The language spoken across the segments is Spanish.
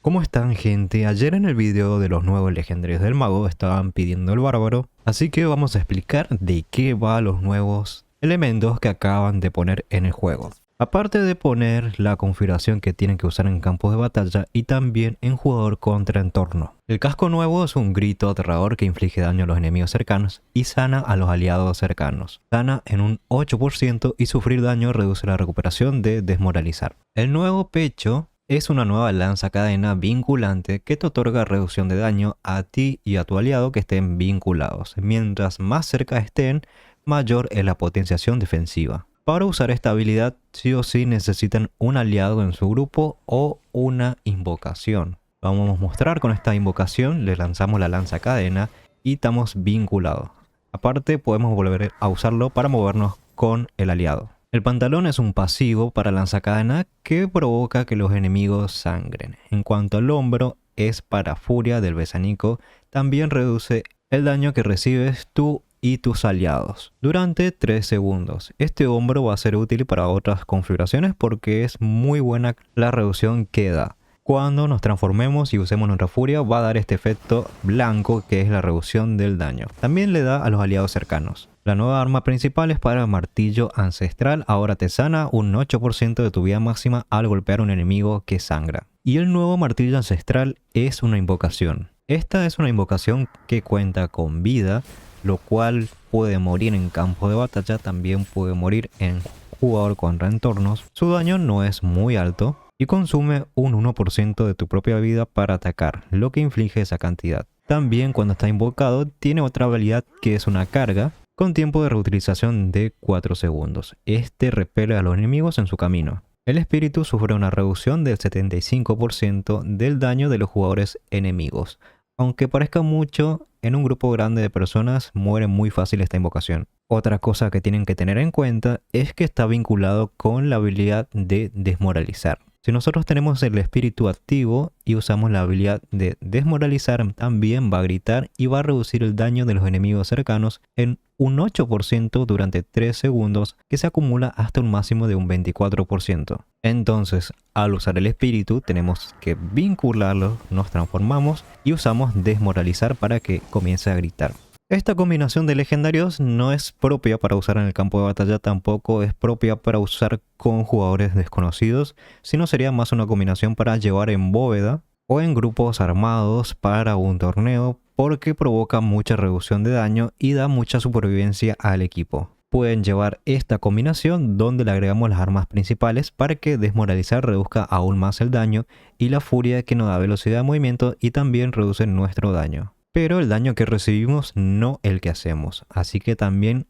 ¿Cómo están, gente? Ayer en el video de los nuevos legendarios del mago estaban pidiendo el bárbaro, así que vamos a explicar de qué va los nuevos elementos que acaban de poner en el juego. Aparte de poner la configuración que tienen que usar en campos de batalla y también en jugador contra entorno. El casco nuevo es un grito aterrador que inflige daño a los enemigos cercanos y sana a los aliados cercanos. Sana en un 8% y sufrir daño reduce la recuperación de desmoralizar. El nuevo pecho es una nueva lanza cadena vinculante que te otorga reducción de daño a ti y a tu aliado que estén vinculados. Mientras más cerca estén, mayor es la potenciación defensiva. Para usar esta habilidad, sí o sí necesitan un aliado en su grupo o una invocación. Vamos a mostrar con esta invocación, le lanzamos la lanza cadena y estamos vinculados. Aparte, podemos volver a usarlo para movernos con el aliado. El pantalón es un pasivo para lanzacadena que provoca que los enemigos sangren. En cuanto al hombro, es para furia del besanico. También reduce el daño que recibes tú y tus aliados durante 3 segundos. Este hombro va a ser útil para otras configuraciones porque es muy buena la reducción que da. Cuando nos transformemos y usemos nuestra furia, va a dar este efecto blanco que es la reducción del daño. También le da a los aliados cercanos. La nueva arma principal es para martillo ancestral. Ahora te sana un 8% de tu vida máxima al golpear a un enemigo que sangra. Y el nuevo martillo ancestral es una invocación. Esta es una invocación que cuenta con vida, lo cual puede morir en campo de batalla, también puede morir en jugador contra entornos. Su daño no es muy alto y consume un 1% de tu propia vida para atacar, lo que inflige esa cantidad. También cuando está invocado tiene otra habilidad que es una carga con tiempo de reutilización de 4 segundos. Este repele a los enemigos en su camino. El espíritu sufre una reducción del 75% del daño de los jugadores enemigos. Aunque parezca mucho, en un grupo grande de personas muere muy fácil esta invocación. Otra cosa que tienen que tener en cuenta es que está vinculado con la habilidad de desmoralizar. Si nosotros tenemos el espíritu activo y usamos la habilidad de desmoralizar, también va a gritar y va a reducir el daño de los enemigos cercanos en un 8% durante 3 segundos, que se acumula hasta un máximo de un 24%. Entonces, al usar el espíritu, tenemos que vincularlo, nos transformamos y usamos desmoralizar para que comience a gritar. Esta combinación de legendarios no es propia para usar en el campo de batalla, tampoco es propia para usar con jugadores desconocidos, sino sería más una combinación para llevar en bóveda o en grupos armados para un torneo, porque provoca mucha reducción de daño y da mucha supervivencia al equipo. Pueden llevar esta combinación donde le agregamos las armas principales para que desmoralizar reduzca aún más el daño y la furia que nos da velocidad de movimiento y también reduce nuestro daño. Pero el daño que recibimos, no el que hacemos. Así que también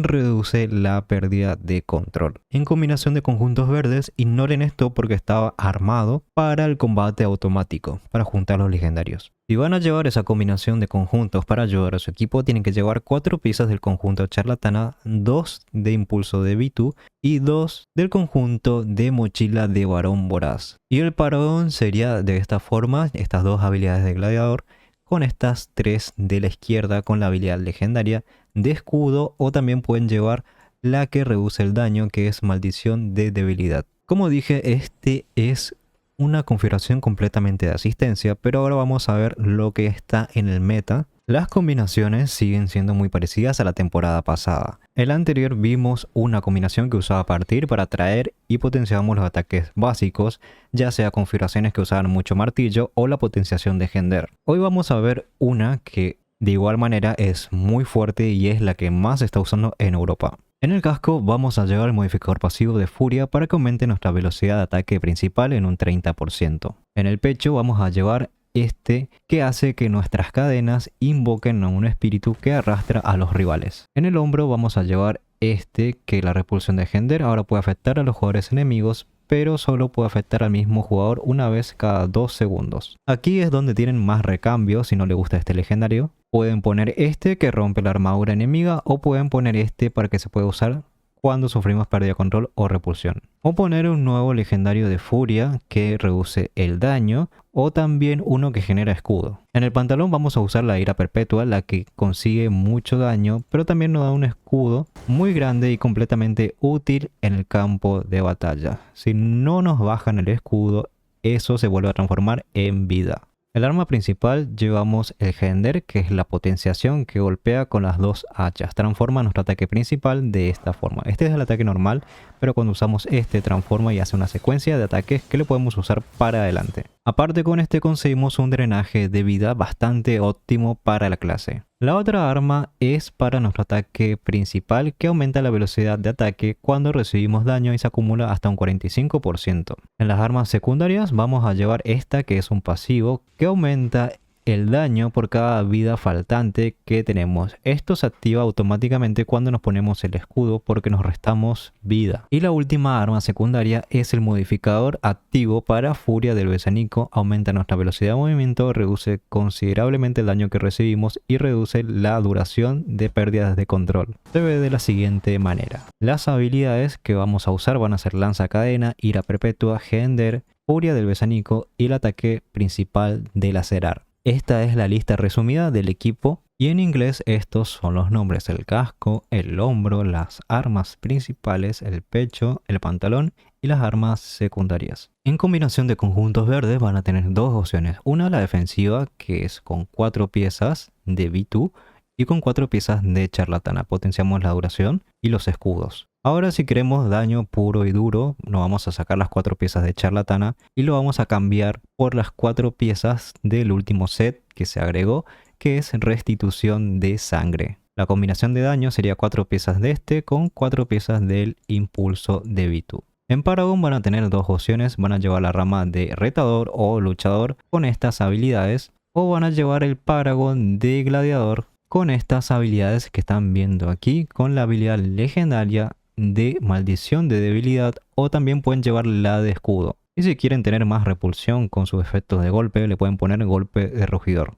reduce la pérdida de control. En combinación de conjuntos verdes, ignoren esto porque estaba armado para el combate automático, para juntar los legendarios. Si van a llevar esa combinación de conjuntos para ayudar a su equipo, tienen que llevar 4 piezas del conjunto charlatana, 2 de impulso de Bitu y 2 del conjunto de mochila de varón voraz. Y el parón sería de esta forma, estas 2 habilidades de gladiador, con estas 3 de la izquierda con la habilidad legendaria de escudo, o también pueden llevar la que reduce el daño, que es maldición de debilidad. Como dije, este es una configuración completamente de asistencia, pero ahora vamos a ver lo que está en el meta. Las combinaciones siguen siendo muy parecidas a la temporada pasada. En la anterior vimos una combinación que usaba partir para atraer y potenciamos los ataques básicos, ya sea configuraciones que usaban mucho martillo o la potenciación de Gender. Hoy vamos a ver una que de igual manera es muy fuerte y es la que más se está usando en Europa. En el casco vamos a llevar el modificador pasivo de furia para que aumente nuestra velocidad de ataque principal en un 30%. En el pecho vamos a llevar este que hace que nuestras cadenas invoquen a un espíritu que arrastra a los rivales. En el hombro vamos a llevar este que la repulsión de Gender ahora puede afectar a los jugadores enemigos, pero solo puede afectar al mismo jugador una vez cada 2 segundos. Aquí es donde tienen más recambio. Si no les gusta este legendario, pueden poner este que rompe la armadura enemiga, o pueden poner este para que se pueda usar cuando sufrimos pérdida de control o repulsión. O poner un nuevo legendario de furia que reduce el daño, o también uno que genera escudo. En el pantalón vamos a usar la ira perpetua, la que consigue mucho daño, pero también nos da un escudo muy grande y completamente útil en el campo de batalla. Si no nos bajan el escudo, eso se vuelve a transformar en vida. El arma principal llevamos el Hender, que es la potenciación que golpea con las dos hachas. Transforma nuestro ataque principal de esta forma. Este es el ataque normal, pero cuando usamos este transforma y hace una secuencia de ataques que le podemos usar para adelante. Aparte con este conseguimos un drenaje de vida bastante óptimo para la clase. La otra arma es para nuestro ataque principal, que aumenta la velocidad de ataque cuando recibimos daño y se acumula hasta un 45%. En las armas secundarias vamos a llevar esta, que es un pasivo que aumenta el daño por cada vida faltante que tenemos. Esto se activa automáticamente cuando nos ponemos el escudo porque nos restamos vida. Y la última arma secundaria es el modificador activo para Furia del Besanico. Aumenta nuestra velocidad de movimiento, reduce considerablemente el daño que recibimos y reduce la duración de pérdidas de control. Se ve de la siguiente manera. Las habilidades que vamos a usar van a ser Lanza Cadena, Ira Perpetua, Hender, Furia del Besanico y el ataque principal del Acerar. Esta es la lista resumida del equipo y en inglés estos son los nombres: el casco, el hombro, las armas principales, el pecho, el pantalón y las armas secundarias. En combinación de conjuntos verdes van a tener dos opciones: una la defensiva, que es con 4 piezas de V2 y con 4 piezas de charlatana. Potenciamos la duración y los escudos. Ahora si queremos daño puro y duro, nos vamos a sacar las 4 piezas de charlatana y lo vamos a cambiar por las 4 piezas del último set que se agregó, que es restitución de sangre. La combinación de daño sería 4 piezas de este con 4 piezas del impulso de V2. En Paragon van a tener dos opciones: van a llevar la rama de retador o luchador con estas habilidades, o van a llevar el Paragon de gladiador con estas habilidades que están viendo aquí, con la habilidad legendaria de maldición de debilidad, o también pueden llevar la de escudo. Y si quieren tener más repulsión con sus efectos de golpe, le pueden poner golpe de rugidor.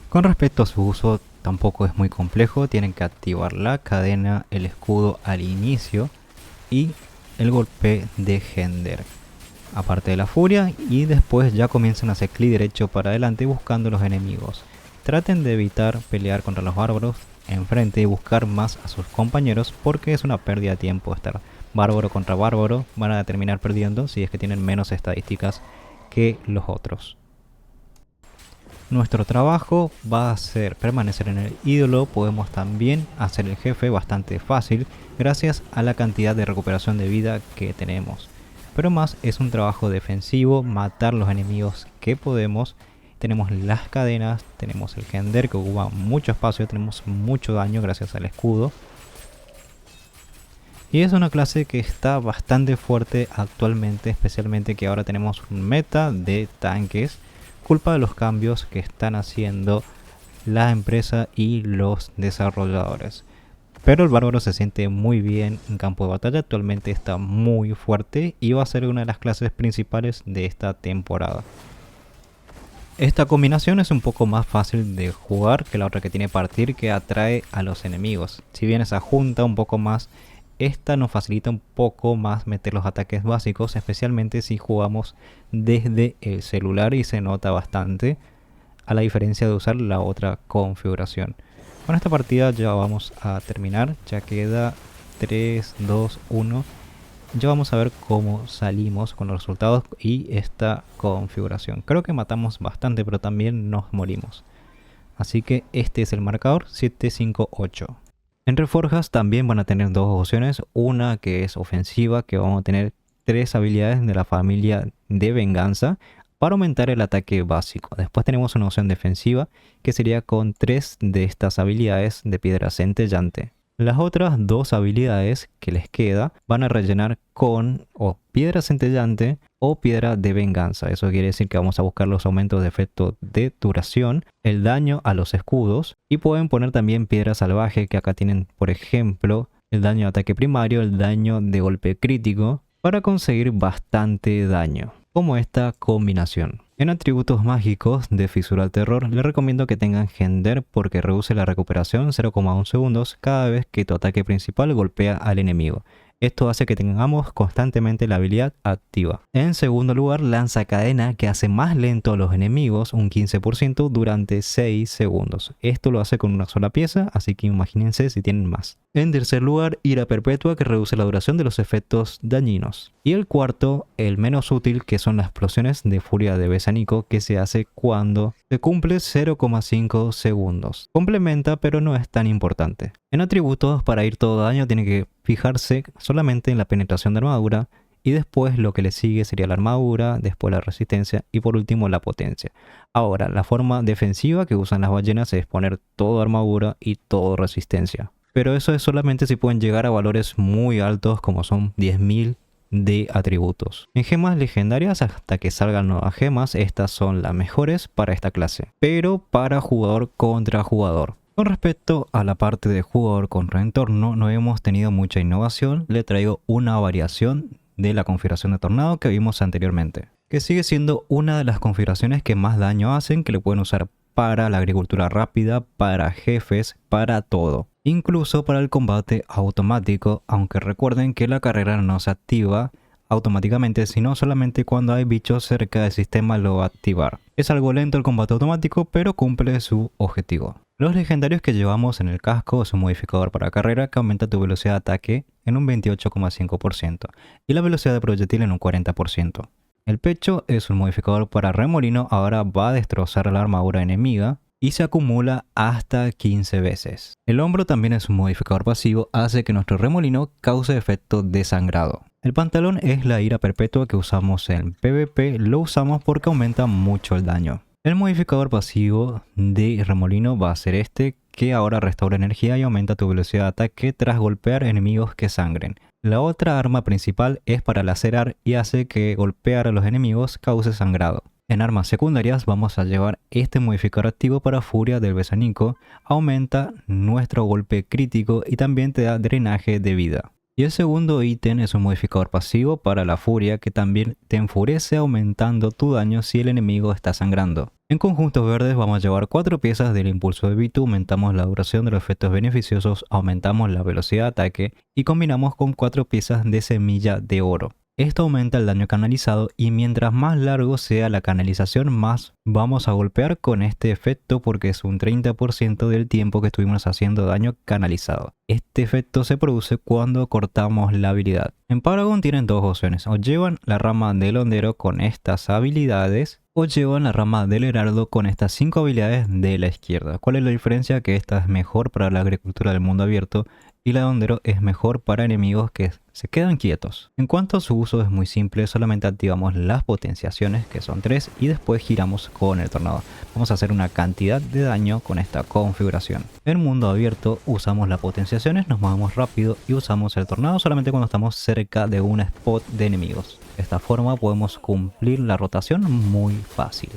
Con respecto a su uso, tampoco es muy complejo. Tienen que activar la cadena, el escudo al inicio y el golpe de Hender, aparte de la furia, y después ya comienzan a hacer clic derecho para adelante buscando los enemigos. Traten de evitar pelear contra los bárbaros enfrente y buscar más a sus compañeros, porque es una pérdida de tiempo estar bárbaro contra bárbaro. Van a terminar perdiendo si es que tienen menos estadísticas que los otros. Nuestro trabajo va a ser permanecer en el ídolo. Podemos también hacer el jefe bastante fácil gracias a la cantidad de recuperación de vida que tenemos, pero más es un trabajo defensivo, matar los enemigos que podemos. Tenemos las cadenas, tenemos el Hender que ocupa mucho espacio, tenemos mucho daño gracias al escudo. Y es una clase que está bastante fuerte actualmente, especialmente que ahora tenemos un meta de tanques, culpa de los cambios que están haciendo la empresa y los desarrolladores. Pero el bárbaro se siente muy bien en campo de batalla, actualmente está muy fuerte y va a ser una de las clases principales de esta temporada. Esta combinación es un poco más fácil de jugar que la otra que tiene partir, que atrae a los enemigos. Si bien esa junta un poco más, esta nos facilita un poco más meter los ataques básicos, especialmente si jugamos desde el celular, y se nota bastante a la diferencia de usar la otra configuración. Con esta partida ya vamos a terminar, ya queda 3, 2, 1. Ya vamos a ver cómo salimos con los resultados y esta configuración. Creo que matamos bastante, pero también nos morimos. Así que este es el marcador 758. En Reforjas también van a tener dos opciones. Una que es ofensiva, que vamos a tener 3 habilidades de la familia de venganza para aumentar el ataque básico. Después tenemos una opción defensiva que sería con 3 de estas habilidades de piedra centellante. Las otras 2 habilidades que les queda van a rellenar con o piedra centellante o piedra de venganza. Eso quiere decir que vamos a buscar los aumentos de efecto de duración, el daño a los escudos, y pueden poner también piedra salvaje, que acá tienen por ejemplo el daño de ataque primario, el daño de golpe crítico, para conseguir bastante daño, como esta combinación. En atributos mágicos de Fisura al Terror, les recomiendo que tengan Hender, porque reduce la recuperación 0,1 segundos cada vez que tu ataque principal golpea al enemigo. Esto hace que tengamos constantemente la habilidad activa. En segundo lugar, Lanza Cadena, que hace más lento a los enemigos un 15% durante 6 segundos. Esto lo hace con una sola pieza, así que imagínense si tienen más. En tercer lugar, Ira Perpetua, que reduce la duración de los efectos dañinos. Y el cuarto, el menos útil, que son las explosiones de furia de Besanico, que se hace cuando se cumple 0,5 segundos. Complementa, pero no es tan importante. En atributos, para ir todo daño, tiene que fijarse solamente en la penetración de armadura, y después lo que le sigue sería la armadura, después la resistencia y por último la potencia. Ahora, la forma defensiva que usan las ballenas es poner todo armadura y todo resistencia. Pero eso es solamente si pueden llegar a valores muy altos como son 10.000 de atributos. En gemas legendarias, hasta que salgan nuevas gemas, estas son las mejores para esta clase, pero para jugador contra jugador. Con respecto a la parte de jugador contra entorno, no hemos tenido mucha innovación. Le traigo una variación de la configuración de tornado que vimos anteriormente, que sigue siendo una de las configuraciones que más daño hacen, que le pueden usar para la agricultura rápida, para jefes, para todo. Incluso para el combate automático, aunque recuerden que la carrera no se activa automáticamente, sino solamente cuando hay bichos cerca del sistema lo va a activar. Es algo lento el combate automático, pero cumple su objetivo. Los legendarios que llevamos en el casco es un modificador para carrera que aumenta tu velocidad de ataque en un 28,5% y la velocidad de proyectil en un 40%. El pecho es un modificador para remolino, ahora va a destrozar la armadura enemiga y se acumula hasta 15 veces. El hombro también es un modificador pasivo, hace que nuestro remolino cause efecto de sangrado. El pantalón es la ira perpetua que usamos en PvP, lo usamos porque aumenta mucho el daño. El modificador pasivo de remolino va a ser este, que ahora restaura energía y aumenta tu velocidad de ataque tras golpear enemigos que sangren. La otra arma principal es para lacerar y hace que golpear a los enemigos cause sangrado. En armas secundarias vamos a llevar este modificador activo para furia del Besanico, aumenta nuestro golpe crítico y también te da drenaje de vida. Y el segundo ítem es un modificador pasivo para la furia que también te enfurece aumentando tu daño si el enemigo está sangrando. En conjuntos verdes vamos a llevar 4 piezas del impulso de Vitu, aumentamos la duración de los efectos beneficiosos, aumentamos la velocidad de ataque y combinamos con 4 piezas de semilla de oro. Esto aumenta el daño canalizado y mientras más largo sea la canalización, más vamos a golpear con este efecto porque es un 30% del tiempo que estuvimos haciendo daño canalizado. Este efecto se produce cuando cortamos la habilidad. En Paragon tienen dos opciones, o llevan la rama del hondero con estas habilidades o llevan la rama del heraldo con estas 5 habilidades de la izquierda. ¿Cuál es la diferencia? Que esta es mejor para la agricultura del mundo abierto y la de hondero es mejor para enemigos que se quedan quietos. En cuanto a su uso es muy simple, solamente activamos las potenciaciones que son 3 y después giramos con el tornado. Vamos a hacer una cantidad de daño con esta configuración. En mundo abierto usamos las potenciaciones, nos movemos rápido y usamos el tornado solamente cuando estamos cerca de un spot de enemigos. De esta forma podemos cumplir la rotación muy fácil.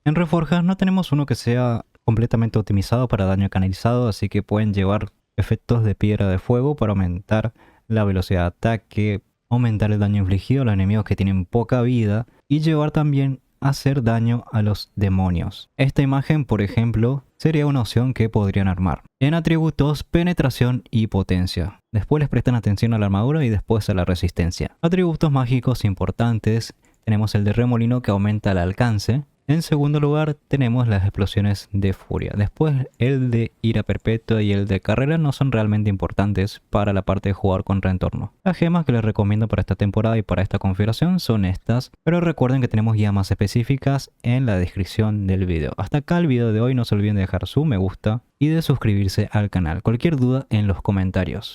En reforjas no tenemos uno que sea completamente optimizado para daño canalizado, así que pueden llevar efectos de piedra de fuego para aumentar la velocidad de ataque, aumentar el daño infligido a los enemigos que tienen poca vida y llevar también a hacer daño a los demonios. Esta imagen, por ejemplo, sería una opción que podrían armar. En atributos, penetración y potencia. Después les prestan atención a la armadura y después a la resistencia. Atributos mágicos importantes, tenemos el de remolino que aumenta el alcance. En segundo lugar tenemos las explosiones de furia. Después el de ira perpetua y el de carrera no son realmente importantes para la parte de jugar contra entorno. Las gemas que les recomiendo para esta temporada y para esta configuración son estas, pero recuerden que tenemos guías más específicas en la descripción del video. Hasta acá el video de hoy, no se olviden de dejar su me gusta y de suscribirse al canal. Cualquier duda en los comentarios.